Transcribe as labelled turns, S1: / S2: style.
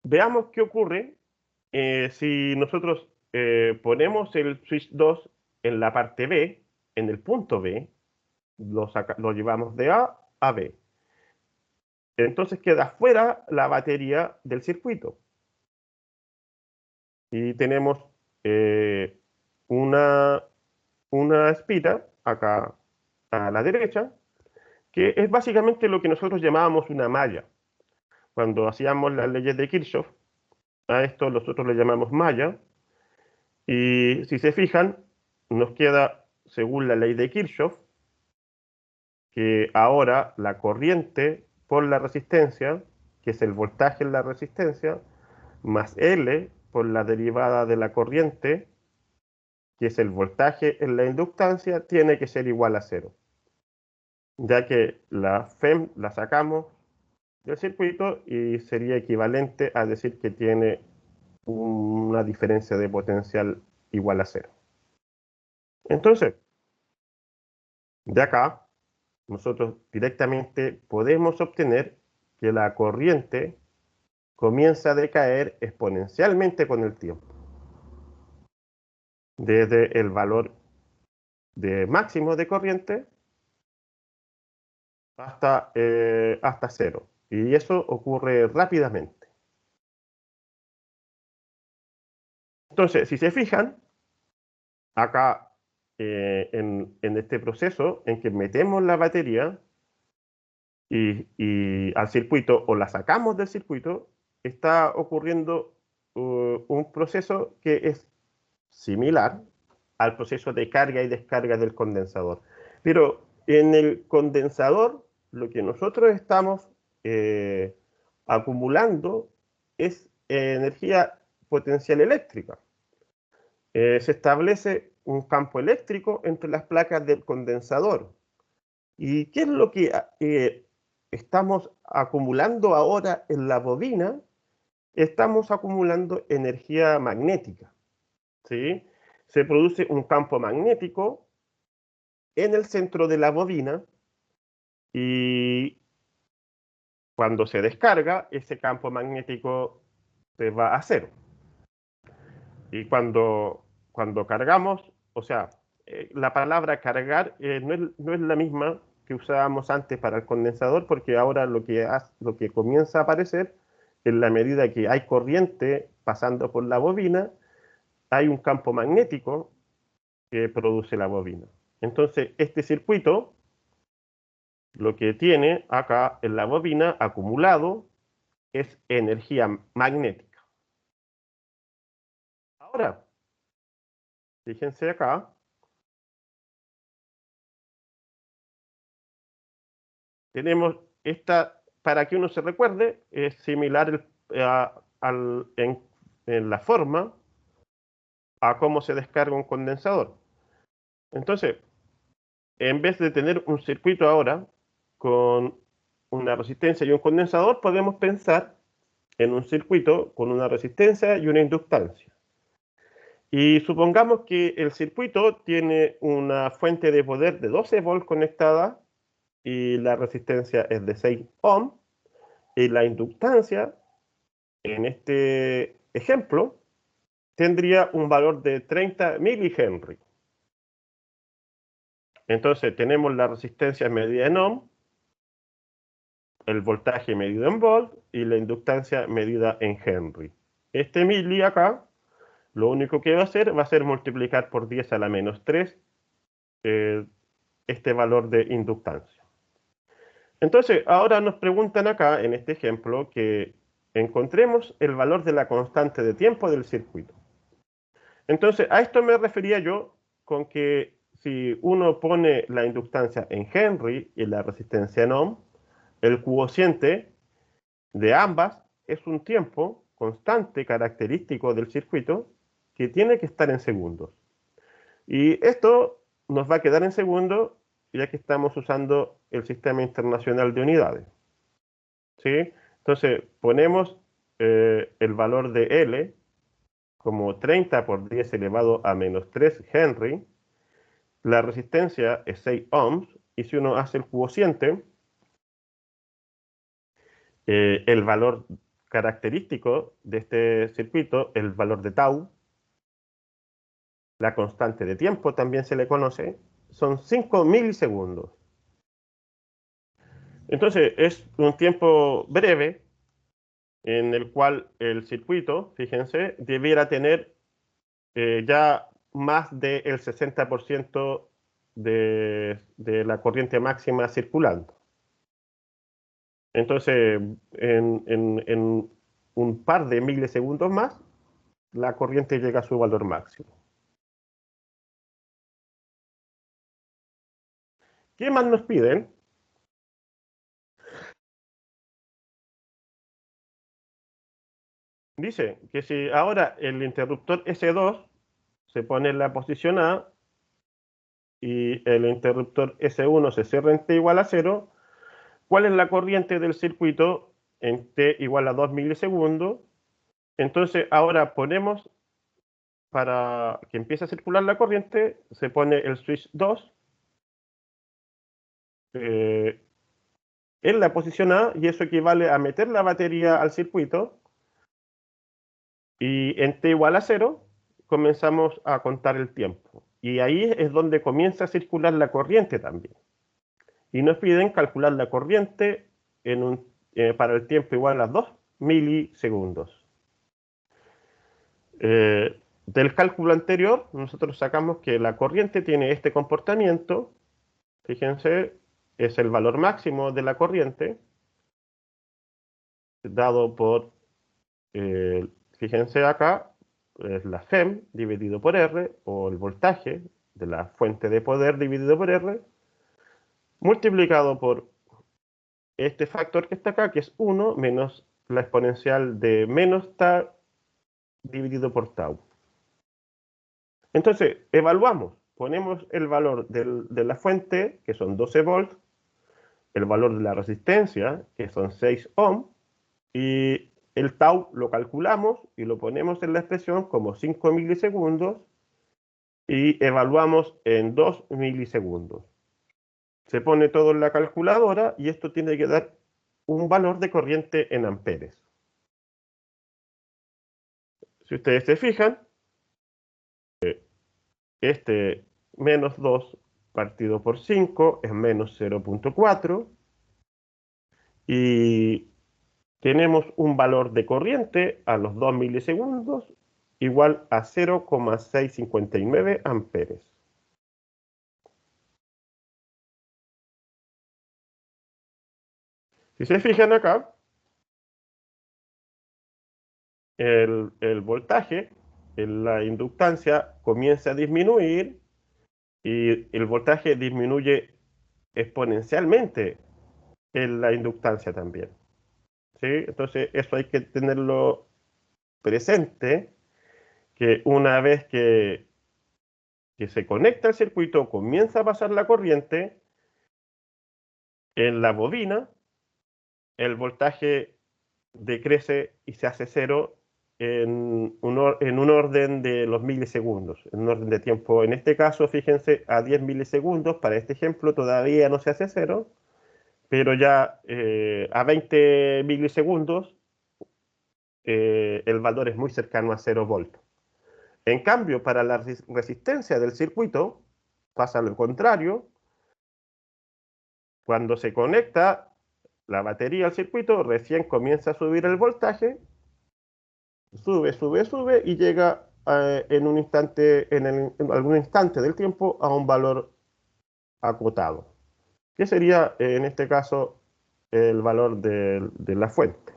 S1: veamos qué ocurre si nosotros ponemos el switch 2 en la parte B, en el punto B, lo llevamos de A a B. Entonces queda fuera la batería del circuito. Y tenemos eh, una, una espira acá a la derecha, que es básicamente lo que nosotros llamábamos una malla. Cuando hacíamos las leyes de Kirchhoff, a esto nosotros le llamamos malla. Y si se fijan, nos queda, según la ley de Kirchhoff, que ahora la corriente por la resistencia, que es el voltaje en la resistencia, más L por la derivada de la corriente, que es el voltaje en la inductancia, tiene que ser igual a cero, ya que la FEM la sacamos del circuito y sería equivalente a decir que tiene una diferencia de potencial igual a cero. Entonces, de acá, nosotros directamente podemos obtener que la corriente comienza a decaer exponencialmente con el tiempo, desde el valor de máximo de corriente hasta cero. Y eso ocurre rápidamente. Entonces, si se fijan, acá en este proceso en que metemos la batería y al circuito o la sacamos del circuito, está ocurriendo un proceso que es similar al proceso de carga y descarga del condensador. Pero en el condensador, lo que nosotros estamos acumulando es energía potencial eléctrica. Se establece un campo eléctrico entre las placas del condensador. ¿Y qué es lo que estamos acumulando ahora en la bobina? Estamos acumulando energía magnética, ¿sí? Se produce un campo magnético en el centro de la bobina y cuando se descarga, ese campo magnético se va a cero. Y cuando cargamos, o sea, la palabra cargar no es la misma que usábamos antes para el condensador, porque ahora lo que comienza a aparecer, en la medida que hay corriente pasando por la bobina, hay un campo magnético que produce la bobina. Entonces, este circuito lo que tiene acá en la bobina acumulado es energía magnética. Ahora, fíjense acá, tenemos esta, para que uno se recuerde, es similar en la forma a cómo se descarga un condensador. Entonces, en vez de tener un circuito ahora con una resistencia y un condensador, podemos pensar en un circuito con una resistencia y una inductancia. Y supongamos que el circuito tiene una fuente de poder de 12 volts conectada y la resistencia es de 6 ohms y la inductancia, en este ejemplo, tendría un valor de 30 milihenry. Entonces tenemos la resistencia medida en ohm, el voltaje medido en volt y la inductancia medida en henry. Este mili acá, lo único que va a ser multiplicar por 10 a la menos 3 este valor de inductancia. Entonces, ahora nos preguntan acá, en este ejemplo, que encontremos el valor de la constante de tiempo del circuito. Entonces, a esto me refería yo con que si uno pone la inductancia en Henry y la resistencia en ohm, el cociente de ambas es un tiempo constante característico del circuito que tiene que estar en segundos. Y esto nos va a quedar en segundos ya que estamos usando el sistema internacional de unidades. ¿Sí? Entonces, ponemos el valor de L como 30 por 10 elevado a menos 3 Henry. La resistencia es 6 ohms. Y si uno hace el cociente, el valor característico de este circuito, el valor de tau, la constante de tiempo también se le conoce, son 5 milisegundos. Entonces, es un tiempo breve en el cual el circuito, fíjense, debiera tener ya más del 60% de la corriente máxima circulando. Entonces, en un par de milisegundos más, la corriente llega a su valor máximo. ¿Qué más nos piden? Dice que si ahora el interruptor S2 se pone en la posición A y el interruptor S1 se cierra en T igual a 0, ¿cuál es la corriente del circuito en T igual a 2 milisegundos? Entonces ahora ponemos, para que empiece a circular la corriente, se pone el switch 2 en la posición A, y eso equivale a meter la batería al circuito, y en T igual a 0 comenzamos a contar el tiempo. Y ahí es donde comienza a circular la corriente también. Y nos piden calcular la corriente para el tiempo igual a 2 milisegundos. Del cálculo anterior, nosotros sacamos que la corriente tiene este comportamiento. Fíjense, es el valor máximo de la corriente, dado por, fíjense acá, es la FEM dividido por R, o el voltaje de la fuente de poder dividido por R, multiplicado por este factor que está acá, que es 1 menos la exponencial de menos tau dividido por tau. Entonces, evaluamos, ponemos el valor de la fuente, que son 12 volts, el valor de la resistencia, que son 6 ohms, y el tau lo calculamos y lo ponemos en la expresión como 5 milisegundos, y evaluamos en 2 milisegundos. Se pone todo en la calculadora y esto tiene que dar un valor de corriente en amperes. Si ustedes se fijan, este menos 2 partido por 5 es menos 0,4, y tenemos un valor de corriente a los 2 milisegundos igual a 0,659 amperes. Si se fijan acá, el voltaje en la inductancia comienza a disminuir y el voltaje disminuye exponencialmente en la inductancia también. ¿Sí? Entonces eso hay que tenerlo presente, que una vez que se conecta el circuito, comienza a pasar la corriente en la bobina, el voltaje decrece y se hace cero en un orden de los milisegundos, en un orden de tiempo. En este caso, fíjense, a 10 milisegundos, para este ejemplo, todavía no se hace cero, pero ya a 20 milisegundos el valor es muy cercano a 0 voltios. En cambio, para la resistencia del circuito, pasa lo contrario. Cuando se conecta la batería al circuito, recién comienza a subir el voltaje, sube, sube, sube, y llega en un instante, en algún instante del tiempo, a un valor acotado, que sería en este caso el valor de la fuente.